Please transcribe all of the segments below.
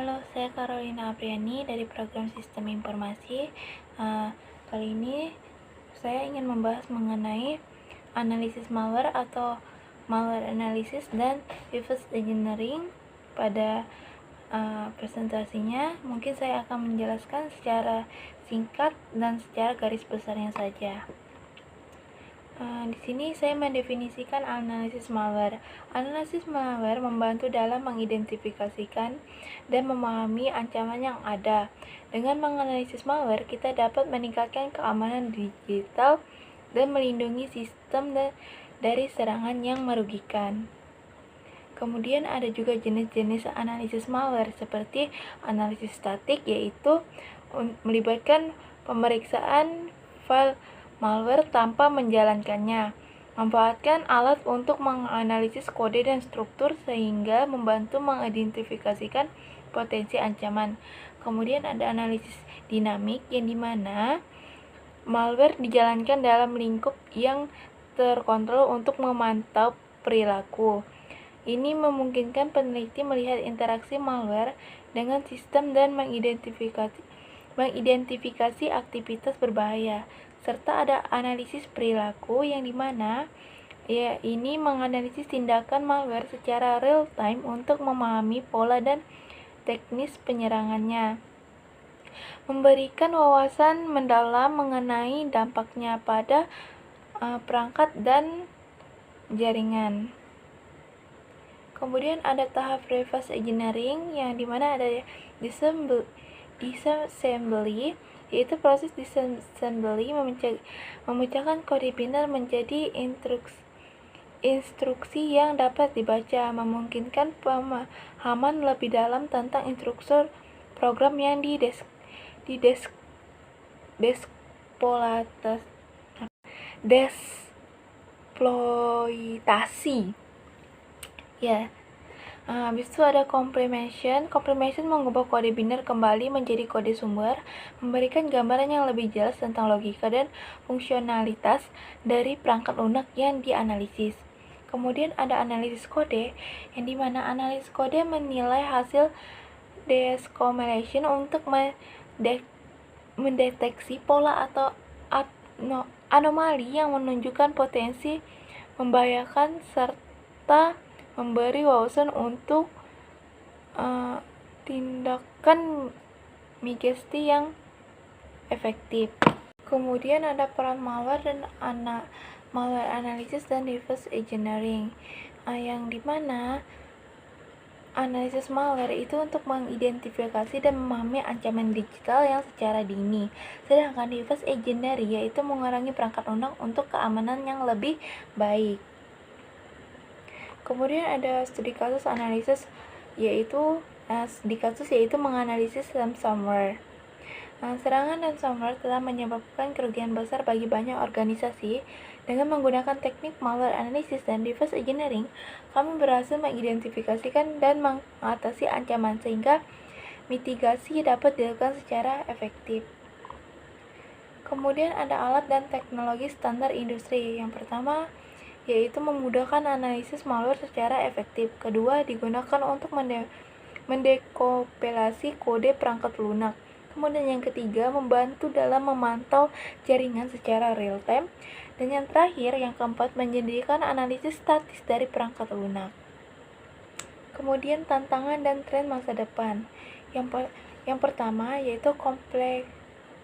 Halo, saya Carolina Apriani dari program Sistem Informasi. Kali ini saya ingin membahas mengenai analisis malware atau malware analysis dan reverse engineering. Pada presentasinya, mungkin saya akan menjelaskan secara singkat dan secara garis besarnya saja. Di sini saya mendefinisikan analisis malware. Analisis malware membantu dalam mengidentifikasikan dan memahami ancaman yang ada. Dengan menganalisis malware, kita dapat meningkatkan keamanan digital dan melindungi sistem dari serangan yang merugikan. Kemudian ada juga jenis-jenis analisis malware seperti analisis statik, yaitu melibatkan pemeriksaan file malware tanpa menjalankannya, memanfaatkan alat untuk menganalisis kode dan struktur sehingga membantu mengidentifikasikan potensi ancaman. Kemudian ada analisis dinamik, yang dimana malware dijalankan dalam lingkup yang terkontrol untuk memantau perilaku. Ini memungkinkan peneliti melihat interaksi malware dengan sistem dan mengidentifikasi aktivitas berbahaya. Serta ada analisis perilaku, yang dimana ini menganalisis tindakan malware secara real time untuk memahami pola dan teknis penyerangannya, memberikan wawasan mendalam mengenai dampaknya pada perangkat dan jaringan. Kemudian ada tahap reverse engineering, yang dimana ada disassembly, yaitu proses disassembly memecahkan kode binar menjadi instruksi yang dapat dibaca, memungkinkan pemahaman lebih dalam tentang instruksi program yang dieksploitasi. Habis itu ada completion. Completion mengubah kode binar kembali menjadi kode sumber, memberikan gambaran yang lebih jelas tentang logika dan fungsionalitas dari perangkat lunak yang dianalisis. Kemudian ada analisis kode, yang dimana analisis kode menilai hasil decomposition untuk mendeteksi pola atau anomali yang menunjukkan potensi membahayakan serta memberi wawasan untuk tindakan mitigasi yang efektif. Kemudian ada peran malware dan malware analysis dan reverse engineering, yang dimana analisis malware itu untuk mengidentifikasi dan memahami ancaman digital yang secara dini, sedangkan reverse engineering yaitu mengurangi perangkat lunak untuk keamanan yang lebih baik. Kemudian ada studi kasus analisis, yaitu menganalisis ransomware. Serangan ransomware telah menyebabkan kerugian besar bagi banyak organisasi. Dengan menggunakan teknik malware analysis dan reverse engineering, kami berhasil mengidentifikasikan dan mengatasi ancaman sehingga mitigasi dapat dilakukan secara efektif. Kemudian ada alat dan teknologi standar industri. Yang pertama yaitu memudahkan analisis malware secara efektif. Kedua, digunakan untuk mendekompilasi kode perangkat lunak. Kemudian yang ketiga, membantu dalam memantau jaringan secara real time. Dan yang terakhir, yang keempat, menjadikan analisis statis dari perangkat lunak. Kemudian tantangan dan tren masa depan. Yang pertama yaitu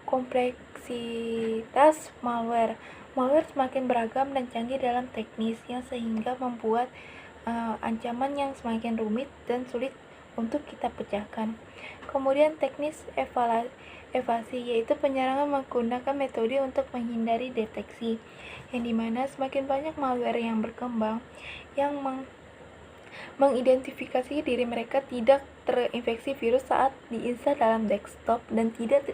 kompleksitas malware. Malware semakin beragam dan canggih dalam teknisnya sehingga membuat ancaman yang semakin rumit dan sulit untuk kita pecahkan. Kemudian teknis evasi, yaitu penyerangan menggunakan metode untuk menghindari deteksi, yang dimana semakin banyak malware yang berkembang yang mengidentifikasi diri mereka tidak terinfeksi virus saat diinstal dalam desktop dan tidak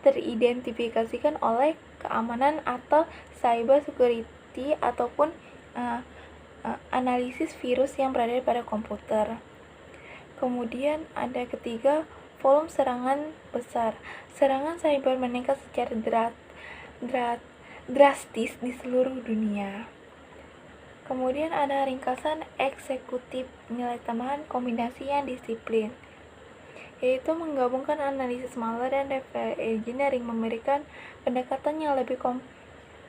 teridentifikasikan oleh keamanan atau cyber security ataupun analisis virus yang berada pada komputer. Kemudian ada ketiga, volume serangan besar. Serangan cyber meningkat secara drastis di seluruh dunia. Kemudian ada ringkasan eksekutif, nilai tambahan kombinasi yang disiplin. yaitu menggabungkan analisis malware dan reverse engineering, memberikan pendekatan yang lebih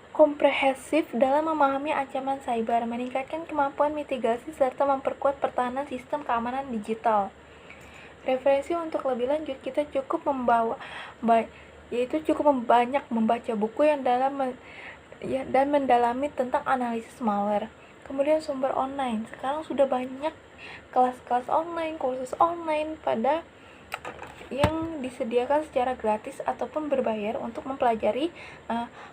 komprehensif dalam memahami ancaman cyber, meningkatkan kemampuan mitigasi, serta memperkuat pertahanan sistem keamanan digital. Referensi untuk lebih lanjut, kita cukup banyak membaca buku yang dan mendalami tentang analisis malware. Kemudian sumber online, sekarang sudah banyak kelas-kelas online, kursus online yang disediakan secara gratis ataupun berbayar untuk mempelajari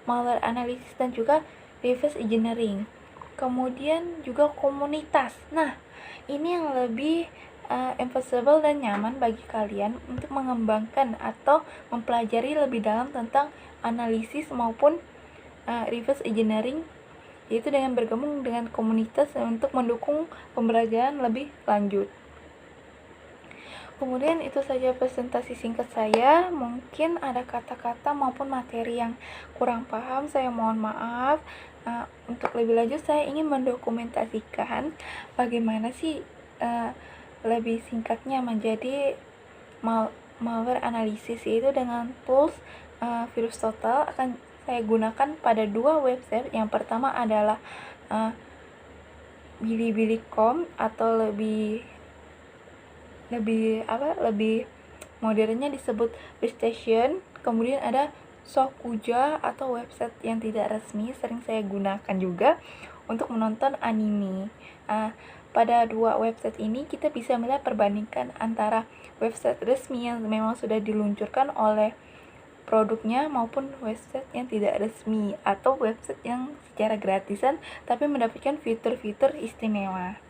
malware analysis dan juga reverse engineering. Kemudian juga komunitas. Nah, ini yang lebih accessible dan nyaman bagi kalian untuk mengembangkan atau mempelajari lebih dalam tentang analisis maupun reverse engineering, yaitu dengan bergabung dengan komunitas untuk mendukung pembelajaran lebih lanjut. Kemudian itu saja presentasi singkat saya. Mungkin ada kata-kata maupun materi yang kurang paham, saya mohon maaf. Untuk lebih lanjut, saya ingin mendokumentasikan bagaimana sih lebih singkatnya menjadi malware analisis, yaitu dengan tools VirusTotal. Akan saya gunakan pada 2 website. Yang pertama adalah Bilibili.com atau lebih modernnya disebut Playstation. Kemudian ada Shokuja atau website yang tidak resmi, sering saya gunakan juga untuk menonton anime. Pada 2 website ini kita bisa melihat perbandingan antara website resmi yang memang sudah diluncurkan oleh produknya maupun website yang tidak resmi atau website yang secara gratisan tapi mendapatkan fitur-fitur istimewa.